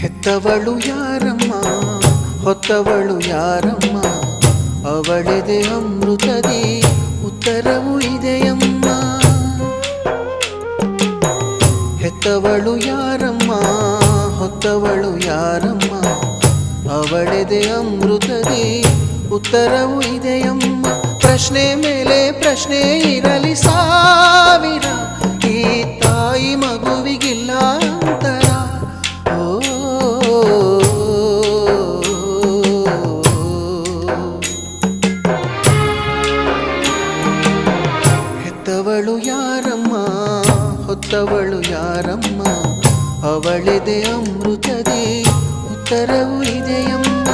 ಹೆತ್ತವಳು ಯಾರಮ್ಮ ಹೊತ್ತವಳು ಯಾರಮ್ಮ ಅವಳೆದೆ ಅಮೃತದಿ ಉತ್ತರವು ಇದೆಯಮ್ಮ. ಹೆತ್ತವಳು ಯಾರಮ್ಮ ಹೊತ್ತವಳು ಯಾರಮ್ಮ ಅವಳೆದೆ ಅಮೃತದಿ ಉತ್ತರವು ಇದೆಯಮ್ಮ. ಪ್ರಶ್ನೆ ಮೇಲೆ ಪ್ರಶ್ನೆ ಇರಲಿ ಸಾವಿರ ಈ ತಾಯಿ ಮಗುವಿಗಿಲ್ಲ ಅಂತರ. ಹೆತ್ತವಳು ಯಾರಮ್ಮ ಹೊತ್ತವಳು ಯಾರಮ್ಮ ಅವಳೆದೆ ಅಮೃತದಿ ಉತ್ತರವು ಇದೆಯಮ್ಮ.